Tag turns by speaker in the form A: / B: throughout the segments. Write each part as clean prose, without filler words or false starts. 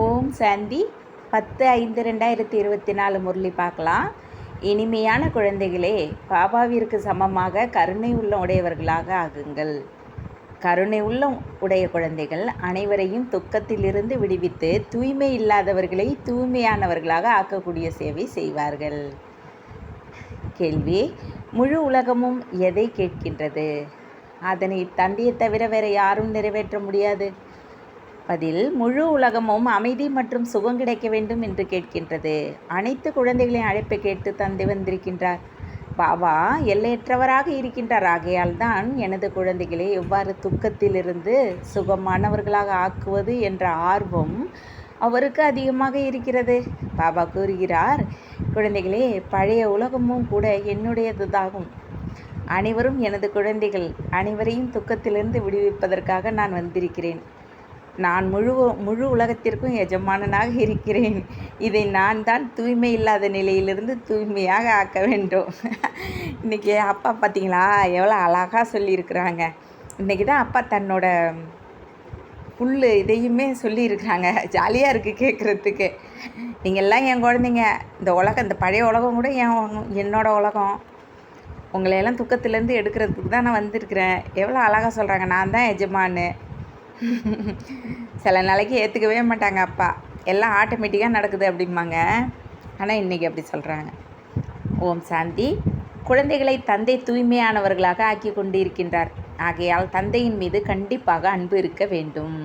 A: ஓம் சாந்தி 10/5/2024 முரளி பார்க்கலாம். இனிமையான குழந்தைகளே, பாபாவிற்கு சமமாக கருணை உள்ள உடையவர்களாக ஆகுங்கள். கருணை உள்ள உடைய குழந்தைகள் அனைவரையும் துக்கத்திலிருந்து விடுவித்து தூய்மை இல்லாதவர்களை தூய்மையானவர்களாக ஆக்கக்கூடிய சேவை செய்வார்கள். கேள்வி: முழு உலகமும் எதை கேட்கின்றது? அதனை தந்தையை தவிர வேறு யாரும் நிறைவேற்ற முடியாது. பதில்: முழு உலகமும் அமைதி மற்றும் சுகம் கிடைக்க வேண்டும் என்று கேட்கின்றது. அனைத்து குழந்தைகளின் அழைப்பை கேட்டு தந்தை வந்திருக்கின்றார். பாபா எல்லையற்றவராக இருக்கின்றார். ஆகையால் தான் எனது குழந்தைகளை எவ்வாறு துக்கத்திலிருந்து சுகமானவர்களாக ஆக்குவது என்ற ஆர்வம் அவருக்கு அதிகமாக இருக்கிறது. பாபா கூறுகிறார், குழந்தைகளே, பழைய உலகமும் கூட என்னுடையதுதாகும். அனைவரும் எனது குழந்தைகள். அனைவரையும் துக்கத்திலிருந்து விடுவிப்பதற்காக நான் வந்திருக்கிறேன். நான் முழு உலகத்திற்கும் எஜமானனாக இருக்கிறேன். இதை நான் தான் தூய்மை இல்லாத நிலையிலிருந்து தூய்மையாக ஆக்க வேண்டும். இன்றைக்கி அப்பா பார்த்தீங்களா எவ்வளோ அழகாக சொல்லியிருக்கிறாங்க. இன்றைக்கி தான் அப்பா தன்னோட ஃபுல்லு இதையுமே சொல்லியிருக்கிறாங்க. ஜாலியாக இருக்குது கேட்குறதுக்கு. நீங்கள்லாம் என் குழந்தைங்க. இந்த உலகம், இந்த பழைய உலகம் கூட என்னோடய உலகம். உங்களையெல்லாம் துக்கத்துலேருந்து எடுக்கிறதுக்கு தான் நான் வந்திருக்கிறேன். எவ்வளோ அழகாக சொல்கிறாங்க. நான் தான் எஜமானு. சில நாளைக்கு ஏற்றுக்கவே மாட்டாங்க அப்பா. எல்லாம் ஆட்டோமேட்டிக்காக நடக்குது அப்படிம்பாங்க. ஆனால் இன்றைக்கி அப்படி சொல்கிறாங்க. ஓம் சாந்தி. குழந்தைகளை தந்தை தூய்மையானவர்களாக ஆக்கி கொண்டு இருக்கின்றார். ஆகையால் தந்தையின் மீது கண்டிப்பாக அன்பு இருக்க வேண்டும்.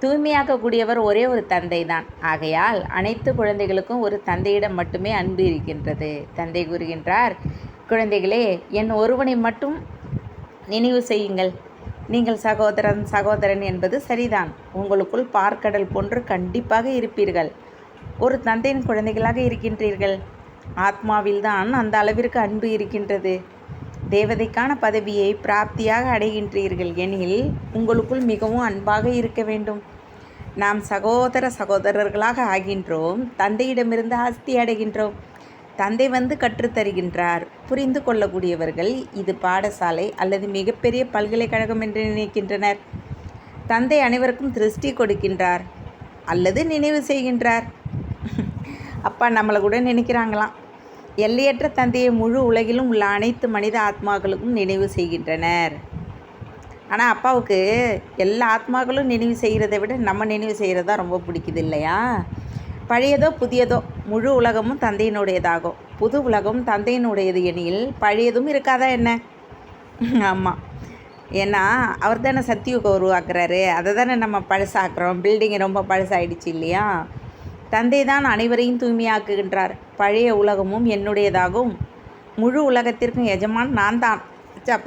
A: தூய்மையாக்கக்கூடியவர் ஒரே ஒரு தந்தை தான். ஆகையால் அனைத்து குழந்தைகளுக்கும் ஒரு தந்தையிடம் மட்டுமே அன்பு இருக்கின்றது. தந்தை கூறுகின்றார், குழந்தைகளே, என் ஒருவனை மட்டும் நினைவு செய்யுங்கள். நீங்கள் சகோதரன் என்பது சரிதான். உங்களுக்குள் பார்க்கடல் போன்று கண்டிப்பாக இருப்பீர்கள். ஒரு தந்தையின் குழந்தைகளாக இருக்கின்றீர்கள். ஆத்மாவில்தான் அந்த அளவிற்கு அன்பு இருக்கின்றது. தேவதைக்கான பதவியை பிராப்தியாக அடைகின்றீர்கள் எனில் உங்களுக்குள் மிகவும் அன்பாக இருக்க வேண்டும். நாம் சகோதரர்களாக ஆகின்றோம். தந்தையிடமிருந்து ஆஸ்தி அடைகின்றோம். தந்தை வந்து கற்றுத்தருகின்றார். புரிந்து கொள்ளக்கூடியவர்கள் இது பாடசாலை அல்லது மிகப்பெரிய பல்கலைக்கழகம் என்று நினைக்கின்றனர். தந்தை அனைவருக்கும் திருஷ்டி கொடுக்கின்றார் அல்லது நினைவு செய்கின்றார். அப்பா நம்மளை கூட நினைக்கிறாங்களாம். எல்லையற்ற தந்தையை முழு உலகிலும் உள்ள அனைத்து மனித ஆத்மாக்களுக்கும் நினைவு செய்கின்றனர். ஆனால் அப்பாவுக்கு எல்லா ஆத்மாக்களும் நினைவு செய்கிறத விட நம்ம நினைவு செய்கிறதா ரொம்ப பிடிக்குது இல்லையா? பழையதோ புதியதோ முழு உலகமும் தந்தையினுடையதாகும். புது உலகம் தந்தையினுடையது எனில் பழையதும் இருக்காதா என்ன? ஆமாம், ஏன்னா அவர் தானே சத்தியுகம் உருவாக்குறாரு. அதை தானே நம்ம பழசாக்குறோம். பில்டிங் ரொம்ப பழசாயிடுச்சு இல்லையா? தந்தை தான் அனைவரையும் தூய்மையாக்குகின்றார். பழைய உலகமும் என்னுடையதாகும். முழு உலகத்திற்கும் எஜமான் நான் தான்.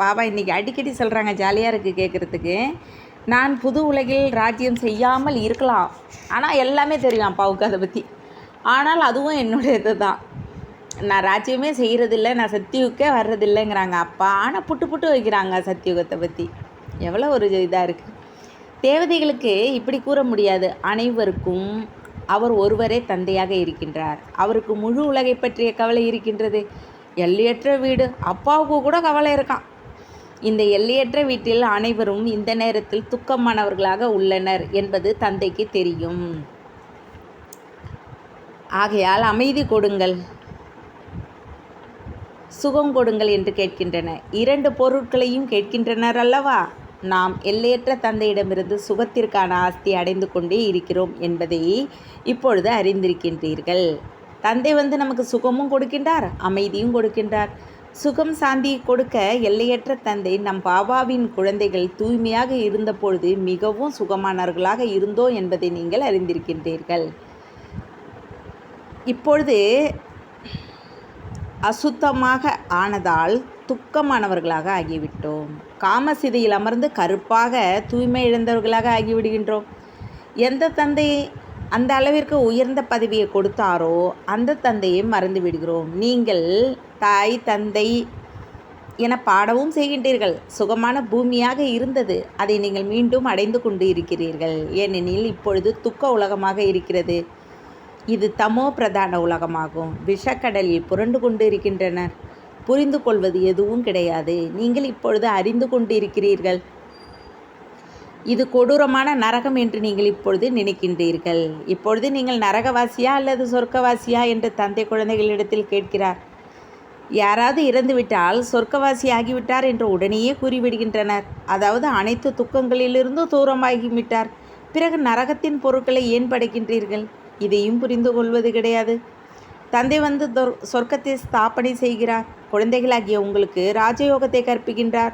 A: பாபா இன்றைக்கி அடிக்கடி சொல்கிறாங்க. ஜாலியாக இருக்குது கேட்குறதுக்கு. நான் புது உலகில் ராஜ்யம் செய்யாமல் இருக்கலாம். ஆனால் எல்லாமே தெரியும் அப்பாவுக்கு அதை பற்றி. ஆனால் அதுவும் என்னுடையது தான். நான் ராஜ்யமே செய்கிறதில்ல, நான் சத்தியுகே வர்றதில்லைங்கிறாங்க அப்பா. ஆனால் புட்டு வைக்கிறாங்க சத்தியுகத்தை பற்றி. எவ்வளோ ஒரு இதாக இருக்குது. தேவதைகளுக்கு இப்படி கூற முடியாது. அனைவருக்கும் அவர் ஒருவரே தந்தையாக இருக்கின்றார். அவருக்கு முழு உலகை பற்றிய கவலை இருக்கின்றது. எல்லையற்ற வீடு. அப்பாவுக்கு கூட கவலை இருக்கான். இந்த எல்லையற்ற வீட்டில் அனைவரும் இந்த நேரத்தில் துக்கமானவர்களாக உள்ளனர் என்பது தந்தைக்கு தெரியும். ஆகையால் அமைதி கொடுங்கள், சுகம் கொடுங்கள் என்று கேட்கின்றன. இரண்டு பொருட்களையும் கேட்கின்றனர் அல்லவா? நாம் எல்லையற்ற தந்தையிடமிருந்து சுகத்திற்கான ஆஸ்தி அடைந்து கொண்டே இருக்கிறோம் என்பதை இப்பொழுது அறிந்திருக்கின்றீர்கள். தந்தை வந்து நமக்கு சுகமும் கொடுக்கின்றார், அமைதியும் கொடுக்கின்றார். சுகம் சாந்தி கொடுக்க எல்லையற்ற தந்தை நம் பாபாவின் குழந்தைகள் தூய்மையாக இருந்தபொழுது மிகவும் சுகமானவர்களாக இருந்தோம் என்பதை நீங்கள் அறிந்திருக்கின்றீர்கள். இப்பொழுது அசுத்தமாக ஆனதால் துக்கமானவர்களாக ஆகிவிட்டோம். காமசிதையில் அமர்ந்து கருப்பாக தூய்மை இழந்தவர்களாக ஆகிவிடுகின்றோம். எந்த தந்தை அந்த அளவிற்கு உயர்ந்த பதவியை கொடுத்தாரோ அந்த தந்தையை மறந்து விடுகிறோம். நீங்கள் தாய் தந்தை என பாடவும் செய்கின்றீர்கள். சுகமான பூமியாக இருந்தது. அதை நீங்கள் மீண்டும் அடைந்து கொண்டு இருக்கிறீர்கள். ஏனெனில் இப்பொழுது துக்க உலகமாக இருக்கிறது. இது தமோ பிரதான உலகமாகும். விஷக்கடலில் புரண்டு கொண்டு இருக்கின்றனர். புரிந்து கொள்வது எதுவும் கிடையாது. நீங்கள் இப்பொழுது அறிந்து கொண்டு இருக்கிறீர்கள். இது கொடூரமான நரகம் என்று நீங்கள் இப்பொழுது நினைக்கின்றீர்கள். இப்பொழுது நீங்கள் நரகவாசியா அல்லது சொர்க்கவாசியா என்று தந்தை குழந்தைகளிடத்தில் கேட்கிறார். யாராவது இறந்துவிட்டால் சொர்க்கவாசி ஆகிவிட்டார் என்று உடனேயே கூறிவிடுகின்றனர். அதாவது அனைத்து துக்கங்களிலிருந்து தூரமாகிவிட்டார். பிறகு நரகத்தின் பொருட்களை ஏன் படைக்கின்றீர்கள்? இதையும் புரிந்து கொள்வது கிடையாது. தந்தை வந்து சொர்க்கத்தை ஸ்தாபனை செய்கிறார். குழந்தைகளாகிய உங்களுக்கு ராஜயோகத்தை கற்பிக்கின்றார்.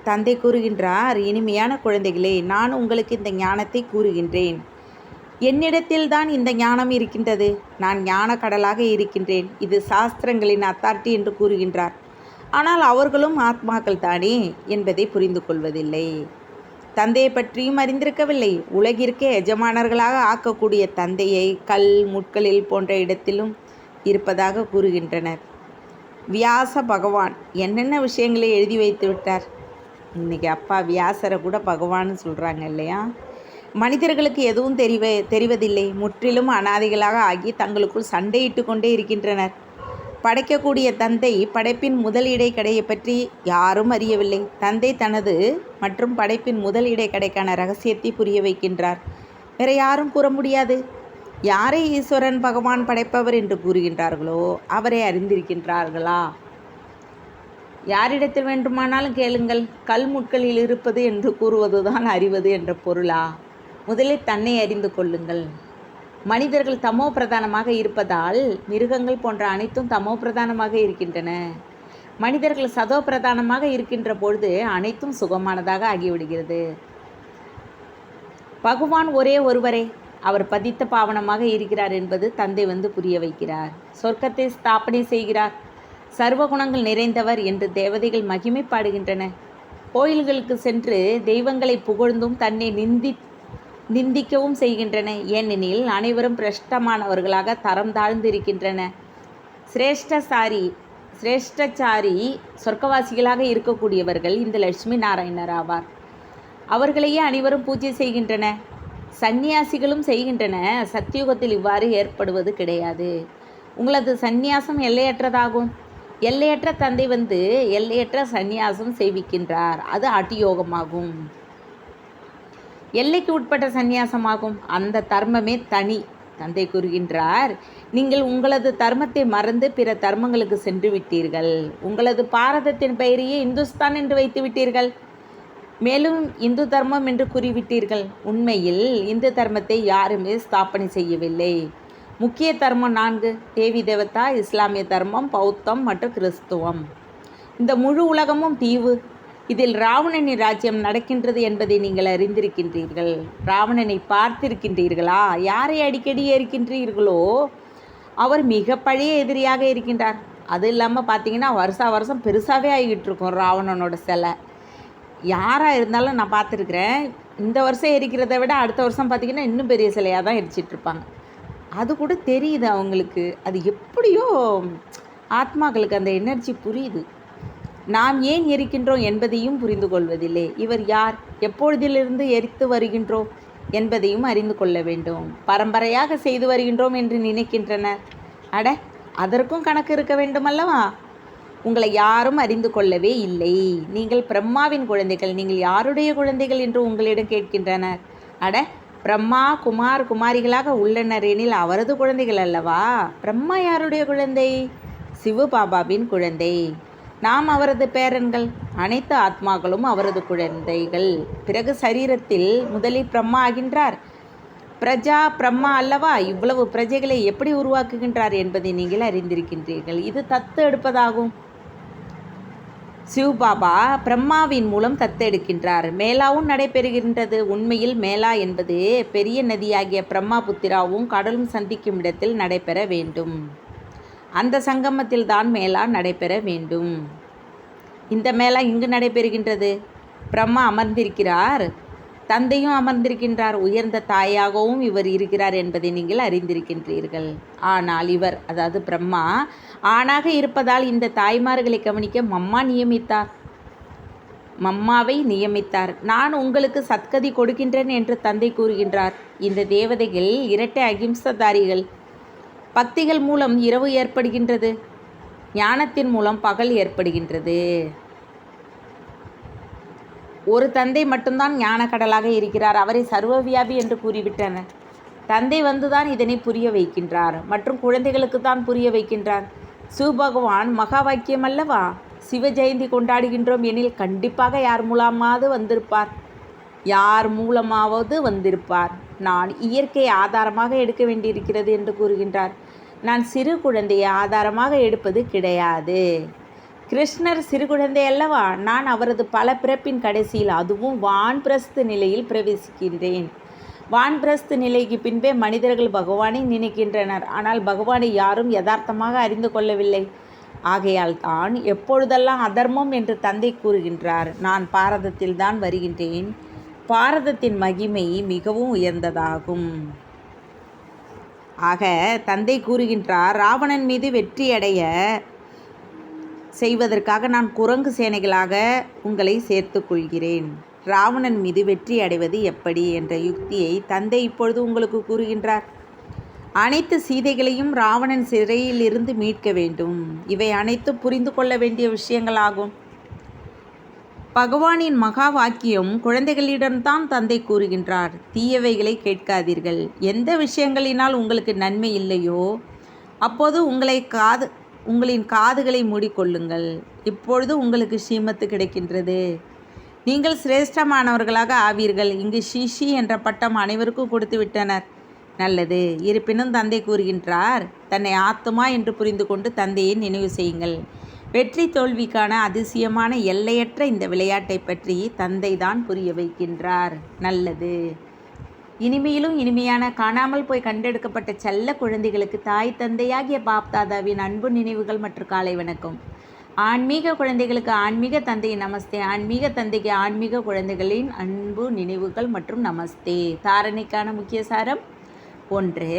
A: தந்தை கூறுகின்றார், இனிமையான குழந்தைகளே, நான் உங்களுக்கு இந்த ஞானத்தை கூறுகின்றேன். என்னிடத்தில்தான் இந்த ஞானம் இருக்கின்றது. நான் ஞான கடலாக இருக்கின்றேன். இது சாஸ்திரங்களின் அத்தாரிட்டி என்று கூறுகின்றார். ஆனால் அவர்களும் ஆத்மாக்கள் தானே என்பதை புரிந்து கொள்வதில்லை. தந்தையை பற்றியும் அறிந்திருக்கவில்லை. உலகிற்கே எஜமானர்களாக ஆக்கக்கூடிய தந்தையை கல் முட்களில் போன்ற இடத்திலும் இருப்பதாக கூறுகின்றனர். வியாச பகவான் என்னென்ன விஷயங்களை எழுதி வைத்து விட்டார். இன்றைக்கி அப்பா வியாசரை கூட பகவான்னு சொல்கிறாங்க இல்லையா? மனிதர்களுக்கு எதுவும் தெரிவதில்லை. முற்றிலும் அனாதைகளாக ஆகி தங்களுக்குள் சண்டையிட்டு கொண்டே இருக்கின்றனர். படைக்கக்கூடிய தந்தை படைப்பின் முதல் இடைக்கடையை பற்றி யாரும் அறியவில்லை. தந்தை தனது மற்றும் படைப்பின் முதல் இடைக்கடைக்கான ரகசியத்தை புரிய வைக்கின்றார். வேற யாரும் கூற முடியாது. யாரை ஈஸ்வரன் பகவான் படைப்பவர் என்று கூறுகின்றார்களோ அவரை அறிந்திருக்கின்றார்களா? யாரிடத்தில் வேண்டுமானாலும் கேளுங்கள். கல் முட்களில் இருப்பது என்று கூறுவதுதான் அறிவது என்ற பொருளா? முதலில் தன்னை அறிந்து கொள்ளுங்கள். மனிதர்கள் தமோ பிரதானமாக இருப்பதால் மிருகங்கள் போன்ற அனைத்தும் தமோ பிரதானமாக இருக்கின்றன. மனிதர்கள் சதோ பிரதானமாக இருக்கின்ற பொழுது அனைத்தும் சுகமானதாக ஆகிவிடுகிறது. பகவான் ஒரே ஒருவரே. அவர் பதித்த பாவனமாக இருக்கிறார் என்பது தந்தை வந்து புரிய வைக்கிறார். சொர்க்கத்தை ஸ்தாபனை செய்கிறார். சர்வ குணங்கள் நிறைந்தவர் என்று தேவதைகள் மகிமை பாடுகின்றன. கோயில்களுக்கு சென்று தெய்வங்களை புகழ்ந்தும் தன்னை நிந்திக்கவும் செய்கின்றன. ஏனெனில் அனைவரும் பிரஷ்டமானவர்களாக தரம் தாழ்ந்திருக்கின்றன. சிரேஷ்டச்சாரி சொர்க்கவாசிகளாக இருக்கக்கூடியவர்கள் இந்த லட்சுமி நாராயணர் ஆவார். அவர்களையே அனைவரும் பூஜை செய்கின்றன. சந்நியாசிகளும் செய்கின்றன. சத்தியுகத்தில் இவ்வாறு ஏற்படுவது கிடையாது. உங்களது சந்நியாசம் எல்லையற்றதாகும். எல்லையற்ற தந்தை வந்து எல்லையற்ற சந்நியாசம் செய்விக்கின்றார். அது அட்டியோகமாகும். எல்லைக்கு உட்பட்ட சந்நியாசமாகும். அந்த தர்மமே தனி. தந்தை கூறுகின்றார், நீங்கள் உங்களது தர்மத்தை மறந்து பிற தர்மங்களுக்கு சென்று விட்டீர்கள். உங்களது பாரதத்தின் பெயரையே இந்துஸ்தான் என்று வைத்து விட்டீர்கள். மேலும் இந்து தர்மம் என்று கூறிவிட்டீர்கள். உண்மையில் இந்து தர்மத்தை யாருமே ஸ்தாபனை செய்யவில்லை. முக்கிய தர்மம் 4: தேவி தேவதா, இஸ்லாமிய தர்மம், பௌத்தம் மற்றும் கிறிஸ்துவம். இந்த முழு உலகமும் தீவு. இதில் ராவணனின் ராஜ்யம் நடக்கின்றது என்பதை நீங்கள் அறிந்திருக்கின்றீர்கள். ராவணனை பார்த்திருக்கின்றீர்களா? யாரை அடிக்கடி இருக்கின்றீர்களோ அவர் மிக பழைய எதிரியாக இருக்கின்றார். அது இல்லாமல் பார்த்தீங்கன்னா வருஷம் பெருசாகவே ஆகிட்டு இருக்கும் ராவணனோட சிலை. யாராக இருந்தாலும் நான் பார்த்துருக்குறேன். இந்த வருஷம் எரிக்கிறத விட அடுத்த வருஷம் பார்த்திங்கன்னா இன்னும் பெரிய சிலையாக தான் எரிச்சிட்ருப்பாங்க. அது கூட தெரியுது அவங்களுக்கு. அது எப்படியோ ஆத்மாக்களுக்கு அந்த எனர்ஜி புரியுது. நாம் ஏன் எரிக்கின்றோம் என்பதையும் புரிந்து கொள்வதில்லை. இவர் யார், எப்பொழுதிலிருந்து எரித்து வருகின்றோம் என்பதையும் அறிந்து கொள்ள வேண்டும். பரம்பரையாக செய்து வருகின்றோம் என்று நினைக்கின்றனர். அட, அதற்கும் கணக்கு இருக்க வேண்டுமல்லவா? உங்களை யாரும் அறிந்து கொள்ளவே இல்லை. நீங்கள் பிரம்மாவின் குழந்தைகள். நீங்கள் யாருடைய குழந்தைகள் என்று உங்களிடம் கேட்கின்றனர். அட, பிரம்மா குமாரிகளாக உள்ளனர் எனில் அவரது குழந்தைகள் அல்லவா? பிரம்மா யாருடைய குழந்தை? சிவபாபாவின் குழந்தை. நாம் அவரது பேரன்கள். அனைத்து ஆத்மாக்களும் அவரது குழந்தைகள். பிறகு சரீரத்தில் முதலில் பிரம்மா ஆகின்றார். பிரஜா பிரம்மா அல்லவா? இவ்வளவு பிரஜைகளை எப்படி உருவாக்குகின்றார் என்பதை நீங்கள் அறிந்திருக்கின்றீர்கள். இது தத்து எடுப்பதாகும். சிவபாபா பிரம்மாவின் மூலம் தத்தெடுக்கின்றார். மேலாவும் நடைபெறுகின்றது. உண்மையில் மேலா என்பது பெரிய நதியாகிய பிரம்மாபுத்திராவும் கடலும் சந்திக்கும் இடத்தில் நடைபெற வேண்டும். அந்த சங்கமத்தில் தான் மேலா நடைபெற வேண்டும். இந்த மேலா இங்கு நடைபெறுகின்றது. பிரம்மா அமர்ந்திருக்கிறார். தந்தையும் அமர்ந்திருக்கின்றார். உயர்ந்த தாயாகவும் இவர் இருக்கிறார் என்பதை நீங்கள் அறிந்திருக்கின்றீர்கள். ஆனால் இவர், அதாவது பிரம்மா, ஆணாக இருப்பதால் இந்த தாய்மார்களை கவனிக்க மம்மாவை நியமித்தார். நான் உங்களுக்கு சத்கதி கொடுக்கின்றேன் என்று தந்தை கூறுகின்றார். இந்த தேவதைகள் இரட்டை அகிம்சதாரிகள். பக்திகள் மூலம் இரவு ஏற்படுகின்றது. ஞானத்தின் மூலம் பகல் ஏற்படுகின்றது. ஒரு தந்தை மட்டும்தான் ஞானக்கடலாக இருக்கிறார், அவரை சர்வவியாபி என்று கூறிவிட்டனர். தந்தை வந்துதான் இதனை புரிய வைக்கின்றார் மற்றும் குழந்தைகளுக்கு தான் புரிய வைக்கின்றார். சிவபகவான் மகா வாக்கியம் அல்லவா? சிவ ஜெயந்தி கொண்டாடுகின்றோம் எனில் கண்டிப்பாக யார் மூலமாவது வந்திருப்பார். நான் இயற்கையை ஆதாரமாக எடுக்க வேண்டியிருக்கிறது என்று கூறுகின்றார். நான் சிறு குழந்தையை ஆதாரமாக எடுப்பது கிடையாது. கிருஷ்ணர் சிறு குழந்தை அல்லவா? நான் அவரது பல பிறப்பின் கடைசியில், அதுவும் வான்பிரஸ்து நிலையில் பிரவேசிக்கின்றேன். வான்பிரஸ்து நிலைக்கு பின்பே மனிதர்கள் பகவானை நினைக்கின்றனர். ஆனால் பகவானை யாரும் யதார்த்தமாக அறிந்து கொள்ளவில்லை. ஆகையால் தான் எப்பொழுதெல்லாம் அதர்மம் என்று தந்தை கூறுகின்றார், நான் பாரதத்தில் தான் வருகின்றேன். பாரதத்தின் மகிமை மிகவும் உயர்ந்ததாகும். ஆக தந்தை கூறுகின்றார், ராவணன் மீது வெற்றியடைய செய்வதற்காக நான் குரங்கு சேனைகளாக உங்களை சேர்த்து கொள்கிறேன். ராவணன் மீது வெற்றி அடைவது எப்படி என்ற யுக்தியை தந்தை இப்பொழுது உங்களுக்கு கூறுகின்றார். அனைத்து சீதைகளையும் ராவணன் சிறையில் இருந்து மீட்க வேண்டும். இவை அனைத்தும் புரிந்து கொள்ள வேண்டிய விஷயங்களாகும். பகவானின் மகா வாக்கியம் குழந்தைகளிடம்தான் தந்தை கூறுகின்றார். தீயவைகளை கேட்காதீர்கள். எந்த விஷயங்களினால் உங்களுக்கு நன்மை இல்லையோ அப்போது உங்களின் காதுகளை மூடிக்கொள்ளுங்கள். இப்பொழுது உங்களுக்கு ஸ்ரீமத்து கிடைக்கின்றது. நீங்கள் சிரேஷ்டமானவர்களாக ஆவீர்கள். இங்கு ஷிஷி என்ற பட்டம் அனைவருக்கும் கொடுத்து விட்டனர். நல்லது. இருப்பினும் தந்தை கூறுகின்றார், தன்னை ஆத்துமா என்று புரிந்து கொண்டு தந்தையை நினைவு செய்யுங்கள். வெற்றி தோல்விக்கான அதிசயமான எல்லையற்ற இந்த விளையாட்டை பற்றி தந்தை தான் புரிய வைக்கின்றார். நல்லது. இனிமையிலும் இனிமையான காணாமல் போய் கண்டெடுக்கப்பட்ட செல்ல குழந்தைகளுக்கு தாய் தந்தையாகிய பாப்தாதாவின் அன்பு நினைவுகள் மற்றும் காலை வணக்கம். ஆன்மீக குழந்தைகளுக்கு ஆன்மீக தந்தையின் நமஸ்தே. ஆன்மீக தந்தைக்கு ஆன்மீக குழந்தைகளின் அன்பு நினைவுகள் மற்றும் நமஸ்தே. தாரணைக்கான முக்கிய சாரம்: 1.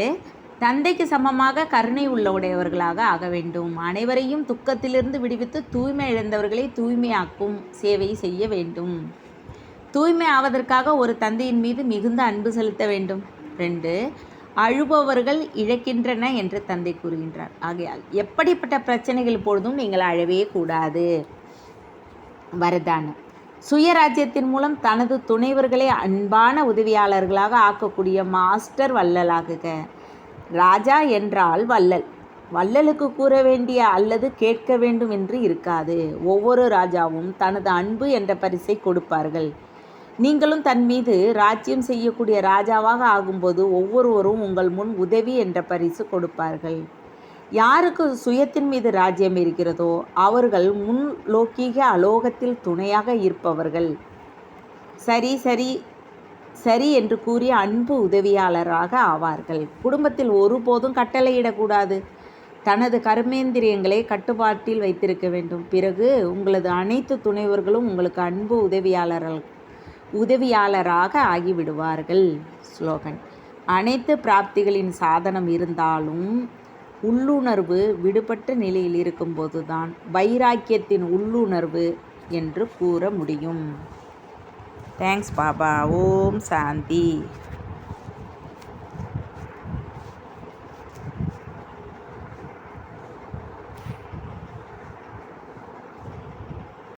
A: தந்தைக்கு சமமாக கருணை உடையவர்களாக ஆக வேண்டும். அனைவரையும் துக்கத்திலிருந்து விடுவித்து தூய்மை இழந்தவர்களை தூய்மையாக்கும் சேவை செய்ய வேண்டும். தூய்மை ஆவதற்காக ஒரு தந்தையின் மீது மிகுந்த அன்பு செலுத்த வேண்டும். 2. அழுபவர்கள் இழக்கின்றன என்று தந்தை கூறுகின்றார். ஆகையால் எப்படிப்பட்ட பிரச்சனைகள் பொழுதும் நீங்கள் அழவே கூடாது. வரதானம்: சுயராஜ்யத்தின் மூலம் தனது துணைவர்களை அன்பான உதவியாளர்களாக ஆக்கக்கூடிய மாஸ்டர் வள்ளலாகுக. ராஜா என்றால் வள்ளல். வள்ளலுக்கு கூற வேண்டிய அல்லது கேட்க வேண்டும் என்று இருக்காது. ஒவ்வொரு ராஜாவும் தனது அன்பு என்ற பரிசை கொடுப்பார்கள். நீங்களும் தன் மீது ராஜ்யம் செய்யக்கூடிய ராஜாவாக ஆகும்போது ஒவ்வொருவரும் உங்கள் முன் உதவி என்ற பரிசு கொடுப்பார்கள். யாருக்கு சுயத்தின் மீது ராஜ்யம் இருக்கிறதோ அவர்கள் முன் லௌகீக அலோகத்தில் துணையாக இருப்பவர்கள். சரி சரி சரி என்று கூறிய அன்பு உதவியாளராக ஆவார்கள். குடும்பத்தில் ஒருபோதும் கட்டளையிடக்கூடாது. தனது கர்மேந்திரியங்களை கட்டுப்பாட்டில் வைத்திருக்க வேண்டும். பிறகு உங்களது அனைத்து துணைவர்களும் உங்களுக்கு அன்பு உதவியாளராக ஆகிவிடுவார்கள். ஸ்லோகன்: அனைத்து பிராப்திகளின் சாதனம் இருந்தாலும் உள்ளுணர்வு விடுபட்ட நிலையில் இருக்கும்போதுதான் வைராக்கியத்தின் உள்ளுணர்வு என்று கூற முடியும். தேங்க்ஸ் பாபா. ஓம் சாந்தி.